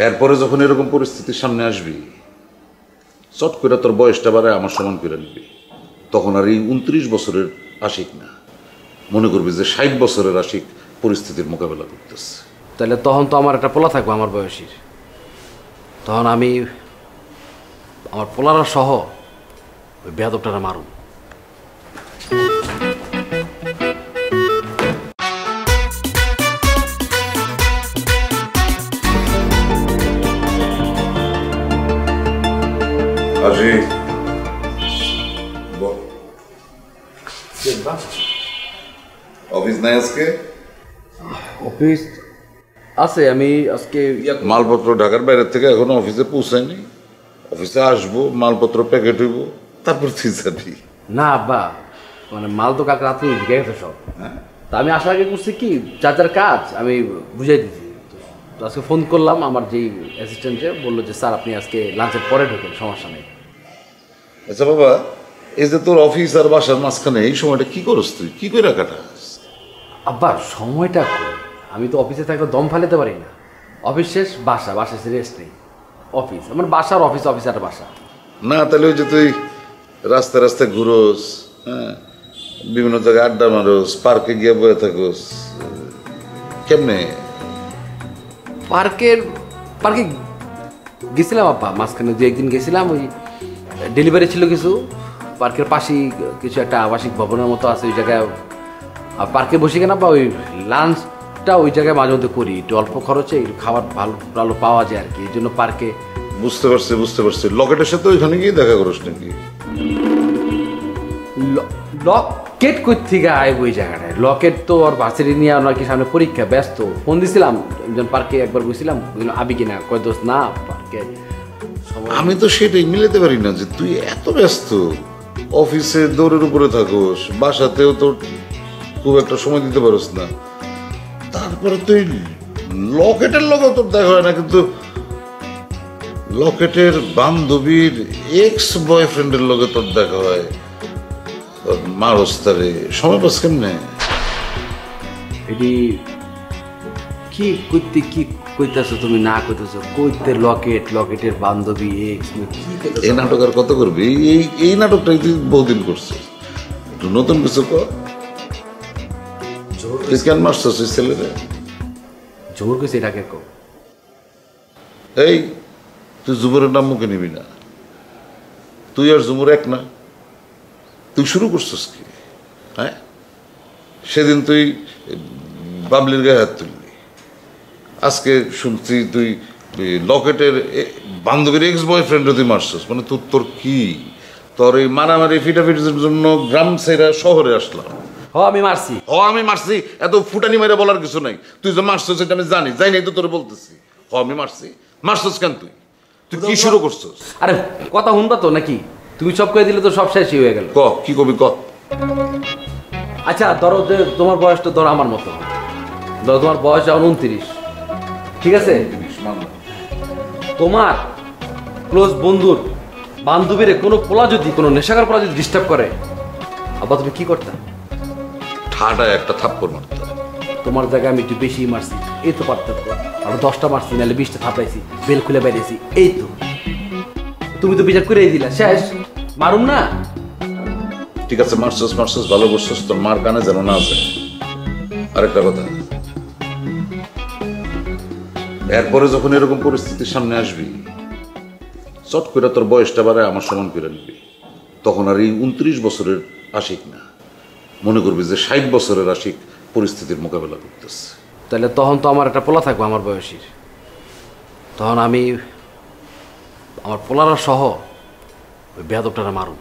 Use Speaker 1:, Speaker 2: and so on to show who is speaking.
Speaker 1: এরপরে যখন এরকম পরিস্থিতির সামনে আসবি, চট করে তোর বয়সটা বাড়ায় আমার সমান করে নিবি। তখন আর এই 29 বছরের আশিক না, মনে করবি যে 60 বছরের আশিক পরিস্থিতির মোকাবেলা করতেছে।
Speaker 2: তাহলে তখন তো আমার একটা পোলা থাকবো আমার বয়সীর, তখন আমি আমার পোলারা সহ ওই বেয়াদবটারা মারুম।
Speaker 1: অফিস নাই আজকে?
Speaker 2: অফিস আছে, আমি আজকে
Speaker 1: মালপত্র ঢাকার বাইরের থেকে এখনো অফিসে পৌঁছায়নি। অফিসে আসবো, মালপত্র প্যাকেট হইব, তারপর তুই যাবি।
Speaker 2: না আব্বা, মানে মাল তো কালকে রাত্রে ঢুকে গেছে সব। তা আমি আসার আগে করছি কি, যার যার কাজ আমি বুঝাই দিচ্ছি। তো আজকে ফোন করলাম আমার যেই অ্যাসিস্ট্যান্টে, বললো যে স্যার আপনি আজকে লাঞ্চের পরে ঢোকেন, সমস্যা নেই।
Speaker 1: আচ্ছা বাবা, এই যে তোর অফিস আর বাসার মাঝখানে এই সময়টা কি করস, তুই কি করে কাটাস?
Speaker 2: আব্বা সময়টা কই, আমি তো অফিসে থাকলে দম ফালাতে পারি না। অফিস শেষ বাসা, বাসা শেষ রেস্ট নেই, অফিস আমার বাসার অফিস, অফিস আর বাসা।
Speaker 1: না তাহলে ওই যে তুই রাস্তায় রাস্তায় ঘুরোস, হ্যাঁ, বিভিন্ন জায়গায় আড্ডা মারোস, পার্কে গিয়ে বয়ে থাকোস, কেমনে?
Speaker 2: পার্কে গেছিলাম আব্বা, মাঝখানে দু একদিন গেছিলাম, ওই ডেলিভারি ছিল কিছু, পার্কের পাশেই কিছু একটা আবাসিক ভবনের মতো আছে, ওই জায়গায় পার্কে বসে কেনা বা ওই লাঞ্চটা ওই জায়গায় মাঝে মধ্যে করি, একটু অল্প খরচে একটু খাবার ভালো ভালো পাওয়া যায় আর কি, এই জন্য পার্কে।
Speaker 1: বুঝতে পারছি বুঝতে পারছি। লকেটের সাথে ওইখানে গিয়ে দেখা করিস নাকি?
Speaker 2: লকেট কই থেকে আইব ওই জায়গাটায়? লকেট তো ওর ভার্সিটি নিয়ে নাকি সামনে পরীক্ষা, ব্যস্ত। ফোন দিছিলাম, একজন পার্কে একবার গেছিলাম, আবি কিনা, কয় দোষ না পার্কে।
Speaker 1: আমি তো সেটাই মিলাতে পারি না যে তুই এত ব্যস্ত, অফিসে দৌড়ের উপরে থাকোস, বাসাতেও তোর খুব একটা সময় দিতে পারস না, তারপরে তুই লকেটের লগে তোর দেখা হয় না, কিন্তু লকেটের বান্ধবীর এক্স বয়ফ্রেন্ডের লগে তোর দেখা হয়। মারস তারে, সময় পাস কেমনে?
Speaker 2: এটি কি কইতে কি কইতেছো তুমি, না কইতেছো কইতে লকেটের বান্ধবী এক্স,
Speaker 1: এই নাটক আর কত করবি? এই নাটকটাই তুই বহুদিন করছিস, একটু নতুন কিছু কর। তুই কেন মারছিস ওই ছেলেরে?
Speaker 2: জোর কইছে এটাকে কো।
Speaker 1: এই তুই জুমুরের নাম মুখে নিবি না, তুই আর জুমুর এক না। তুই শুরু করছিস কি? হ্যাঁ, সেদিন তুই বাবলির গায়ে হাত তুললি, আজকে শুনছি তুই লকেটের বান্ধবীর এক্স বয়ফ্রেন্ডও তুই মারছিস। মানে তোর কি, তোর এই মারামারি ফিটাফিটির জন্য গ্রাম ছেড়ে শহরে আসলাম।
Speaker 2: আমি মারছি,
Speaker 1: আমি মারছি, এত ফুটানি মেরে বলার কিছু নাই। তুই যে মারছিস সেটা আমি জানি, যাই নাই তো তোর বলতেছি। আমি মারছি, মারছিস কেন তুই? তুই কি শুরু করছিস?
Speaker 2: আরে কথা শুনবা তো নাকি? তুমি সব কয়ে দিলে তো সব শেষই হয়ে গেল।
Speaker 1: ক কি কবি ক।
Speaker 2: আচ্ছা ধরো যে তোমার বয়সটা ধরো আমার মতো, ধরো তোমার বয়স এখন 29, ঠিক আছে? তোমার ক্লোজ বন্ধুর বান্ধবীরে কোনো পোলা যদি, কোনো নেশাকার পোলা যদি ডিস্টার্ব করে, আবার তুমি কি করতে?
Speaker 1: ঠাডায় একটা থাপ্পড় মারতে।
Speaker 2: তোমার জায়গায় আমি একটু বেশি মারছি, এই তো পার্থক্য। আরো 10টা মারছি, নাহলে 20টা থাপাইছি, বেল খুলে বেরিয়েছি, এই তো। তুমি তো বিচার করেই দিলা, শেষ। মারুম না?
Speaker 1: ঠিক আছে, মারছস ভালো করছস, তোর মার কানে যেন না আছে। আরেকটা কথা, এরপরে যখন এরকম পরিস্থিতির সামনে আসবি, চট করে তোর বয়সটা বাড়ায় আমার সমান করে নিবি। তখন আর এই 29 বছরের আশিক না, মনে করবি যে 60 বছরের আশিক পরিস্থিতির মোকাবেলা করতেছে।
Speaker 2: তাহলে তখন তো আমার একটা পোলা থাকবো আমার বয়সীর, তখন আমি আমার পোলারা সহ ওই বেয়াদবটারা মারুম।